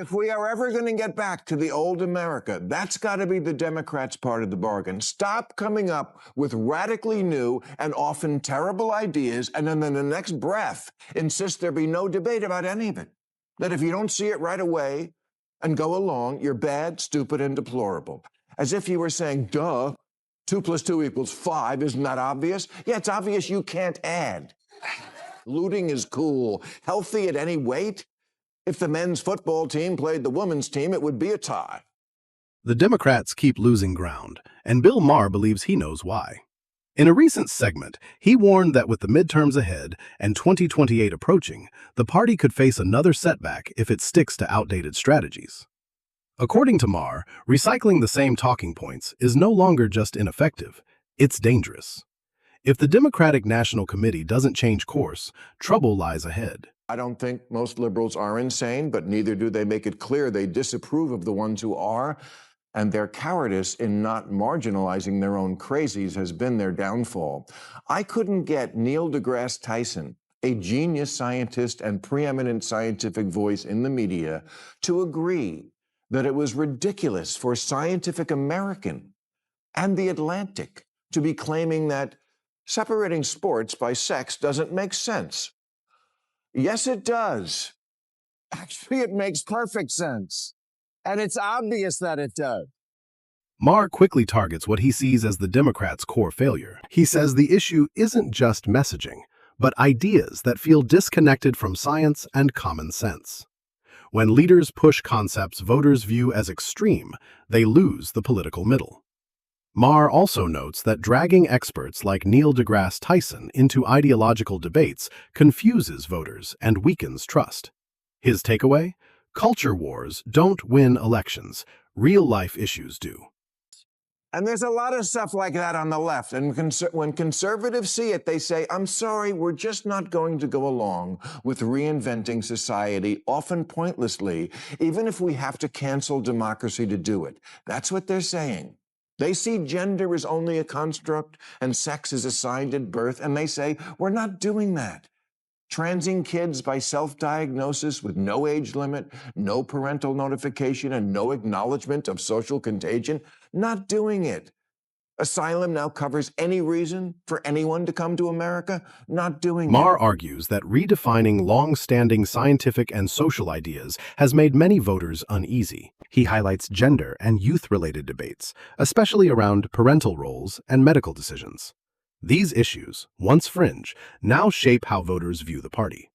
If we are ever going to get back to the old America, that's got to be the Democrats' part of the bargain. Stop coming up with radically new and often terrible ideas, and then in the next breath, insist there be no debate about any of it. That if you don't see it right away and go along, you're bad, stupid, and deplorable. As if you were saying, duh, 2 + 2 = 5. Isn't that obvious? Yeah, it's obvious you can't add. Looting is cool. Healthy at any weight? If the men's football team played the women's team, it would be a tie. The Democrats keep losing ground, and Bill Maher believes he knows why. In a recent segment, he warned that with the midterms ahead and 2028 approaching, the party could face another setback if it sticks to outdated strategies. According to Maher, recycling the same talking points is no longer just ineffective, it's dangerous. If the Democratic National Committee doesn't change course, trouble lies ahead. I don't think most liberals are insane, but neither do they make it clear they disapprove of the ones who are, and their cowardice in not marginalizing their own crazies has been their downfall. I couldn't get Neil deGrasse Tyson, a genius scientist and preeminent scientific voice in the media, to agree that it was ridiculous for Scientific American and The Atlantic to be claiming that separating sports by sex doesn't make sense. Yes, it does. Actually, it makes perfect sense. And it's obvious that it does. Maher quickly targets what he sees as the Democrats' core failure. He says the issue isn't just messaging, but ideas that feel disconnected from science and common sense. When leaders push concepts voters view as extreme, they lose the political middle. Maher also notes that dragging experts like Neil deGrasse Tyson into ideological debates confuses voters and weakens trust. His takeaway? Culture wars don't win elections. Real-life issues do. And there's a lot of stuff like that on the left. And when conservatives see it, they say, I'm sorry, we're just not going to go along with reinventing society, often pointlessly, even if we have to cancel democracy to do it. That's what they're saying. They see gender as only a construct and sex is assigned at birth, and they say, we're not doing that. Transing kids by self-diagnosis with no age limit, no parental notification, and no acknowledgement of social contagion, not doing it. Asylum now covers any reason for anyone to come to America, not doing it. Maher argues that redefining long-standing scientific and social ideas has made many voters uneasy. He highlights gender and youth-related debates, especially around parental roles and medical decisions. These issues, once fringe, now shape how voters view the party.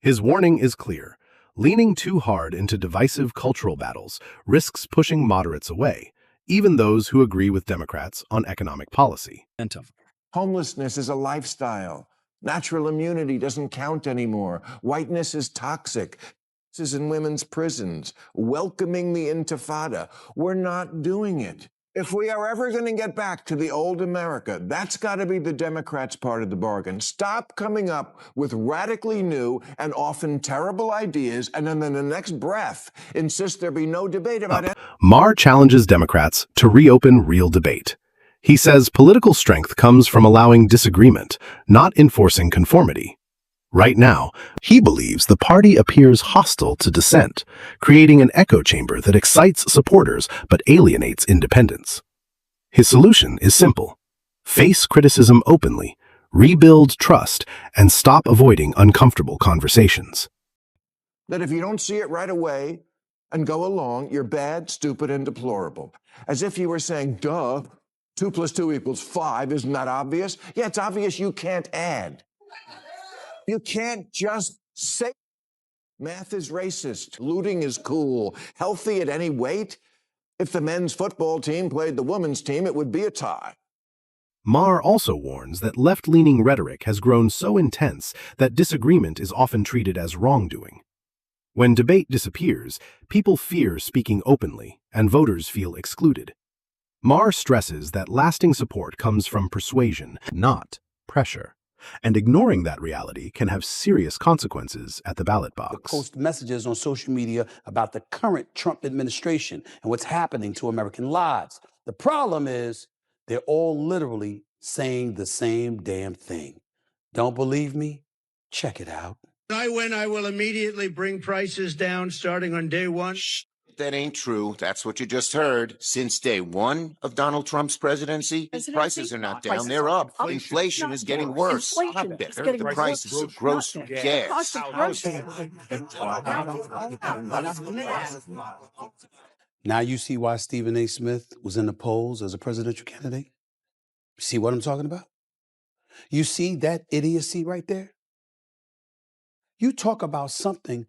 His warning is clear. Leaning too hard into divisive cultural battles risks pushing moderates away, even those who agree with Democrats on economic policy. Homelessness is a lifestyle. Natural immunity doesn't count anymore. Whiteness is toxic. This is in women's prisons. Welcoming the Intifada. We're not doing it. If we are ever going to get back to the old America, that's got to be the Democrats' part of the bargain. Stop coming up with radically new and often terrible ideas, and then in the next breath, insist there be no debate about it. Maher challenges Democrats to reopen real debate. He says political strength comes from allowing disagreement, not enforcing conformity. Right now, he believes the party appears hostile to dissent, creating an echo chamber that excites supporters but alienates independents. His solution is simple. Face criticism openly, rebuild trust, and stop avoiding uncomfortable conversations. That if you don't see it right away and go along, you're bad, stupid, and deplorable. As if you were saying, duh, 2 + 2 = 5. Isn't that obvious? Yeah, it's obvious you can't add. You can't just say math is racist, looting is cool, healthy at any weight. If the men's football team played the women's team, it would be a tie. Maher also warns that left-leaning rhetoric has grown so intense that disagreement is often treated as wrongdoing. When debate disappears, people fear speaking openly, and voters feel excluded. Maher stresses that lasting support comes from persuasion, not pressure. And ignoring that reality can have serious consequences at the ballot box. Post messages on social media about the current Trump administration and what's happening to American lives. The problem is they're all literally saying the same damn thing. Don't believe me? Check it out. I win, I will immediately bring prices down starting on day one. Shh, that ain't true. That's what you just heard. Since day one of Donald Trump's presidency, prices are not down, they're up. Inflation is getting worse. Better, the prices of grocery, gas. Now you see why Stephen A. Smith was in the polls as a presidential candidate? See what I'm talking about? You see that idiocy right there? You talk about something,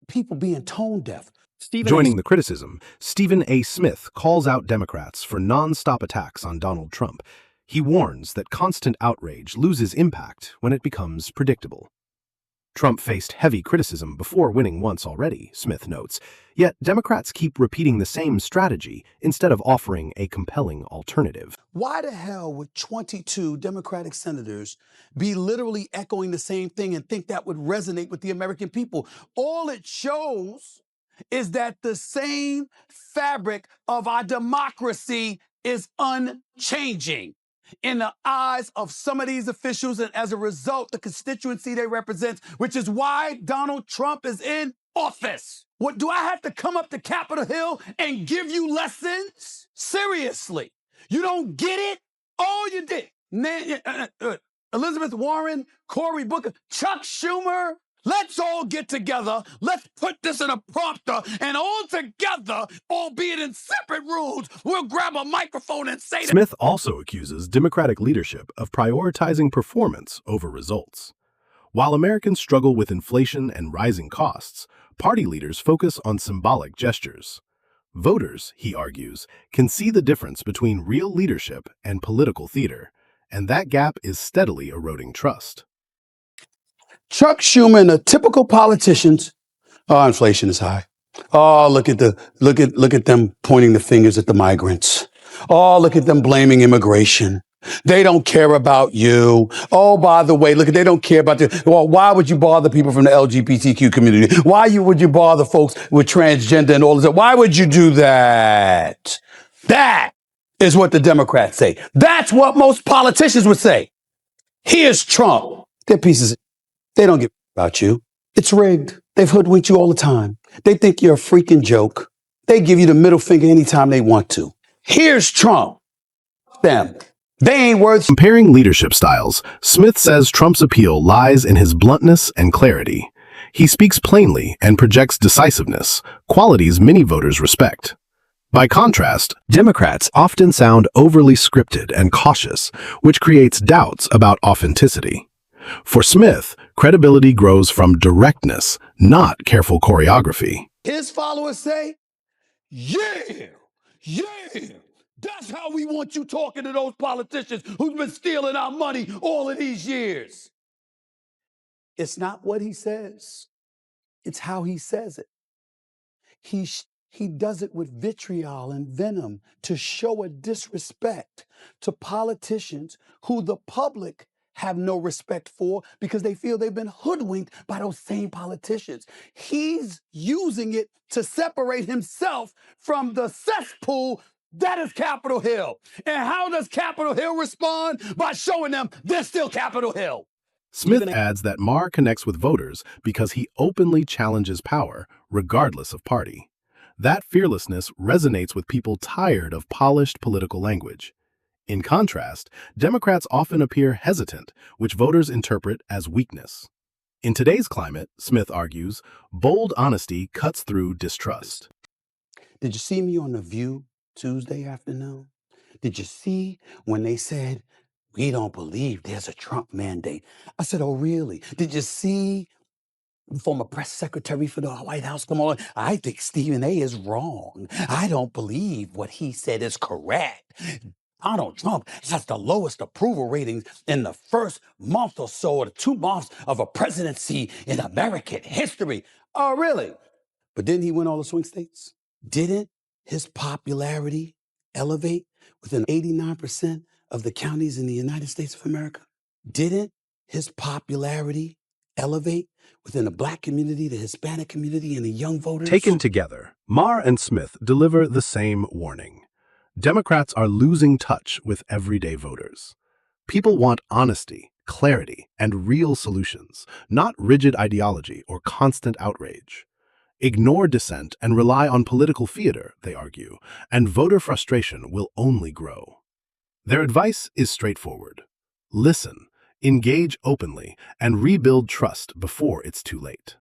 people being tone deaf. Joining the criticism, Stephen A. Smith calls out Democrats for non-stop attacks on Donald Trump. He warns that constant outrage loses impact when it becomes predictable. Trump faced heavy criticism before winning once already, Smith notes, yet Democrats keep repeating the same strategy instead of offering a compelling alternative. Why the hell would 22 Democratic senators be literally echoing the same thing and think that would resonate with the American people? All it shows is that the same fabric of our democracy is unchanging in the eyes of some of these officials, and as a result, the constituency they represent, which is why Donald Trump is in office. What, do I have to come up to Capitol Hill and give you lessons? Seriously, you don't get it? Oh, you did. Elizabeth Warren, Cory Booker, Chuck Schumer. Let's all get together. Let's put this in a prompter, and all together, albeit in separate rooms, we'll grab a microphone and say Smith also accuses Democratic leadership of prioritizing performance over results. While Americans struggle with inflation and rising costs, party leaders focus on symbolic gestures. Voters, he argues, can see the difference between real leadership and political theater, and that gap is steadily eroding trust. Chuck Schumer and the typical politicians, oh, inflation is high. Oh, look at them pointing the fingers at the migrants. Oh, look at them blaming immigration. They don't care about you. Oh, by the way, they don't care about you. Well, why would you bother people from the LGBTQ community? Why would you bother folks with transgender and all this? Why would you do that? That is what the Democrats say. That's what most politicians would say. Here's Trump. They're pieces of, they don't give about you. It's rigged. They've hoodwinked you all the time. They think you're a freaking joke. They give you the middle finger anytime they want to. Here's Trump. Them. They ain't worth. Comparing leadership styles, Smith says Trump's appeal lies in his bluntness and clarity. He speaks plainly and projects decisiveness, qualities many voters respect. By contrast, Democrats often sound overly scripted and cautious, which creates doubts about authenticity. For Smith, credibility grows from directness, not careful choreography. His followers say, yeah, that's how we want you talking to those politicians who've been stealing our money all of these years. It's not what he says. It's how he says it. He does it with vitriol and venom to show a disrespect to politicians who the public have no respect for because they feel they've been hoodwinked by those same politicians. He's using it to separate himself from the cesspool that is Capitol Hill. And how does Capitol Hill respond? By showing them they're still Capitol Hill. Smith adds that Maher connects with voters because he openly challenges power, regardless of party. That fearlessness resonates with people tired of polished political language. In contrast, Democrats often appear hesitant, which voters interpret as weakness. In today's climate, Smith argues, bold honesty cuts through distrust. Did you see me on The View Tuesday afternoon? Did you see when they said, we don't believe there's a Trump mandate? I said, oh, really? Did you see the former press secretary for the White House come on? I think Stephen A. is wrong. I don't believe what he said is correct. Donald Trump has the lowest approval ratings in the first month or so, or the 2 months of a presidency in American history. Oh, really? But didn't he win all the swing states? Didn't his popularity elevate within 89% of the counties in the United States of America? Didn't his popularity elevate within the Black community, the Hispanic community, and the young voters? Taken together, Maher and Smith deliver the same warning. Democrats are losing touch with everyday voters. People want honesty, clarity, and real solutions, not rigid ideology or constant outrage. Ignore dissent and rely on political theater, they argue, and voter frustration will only grow. Their advice is straightforward. Listen, engage openly, and rebuild trust before it's too late.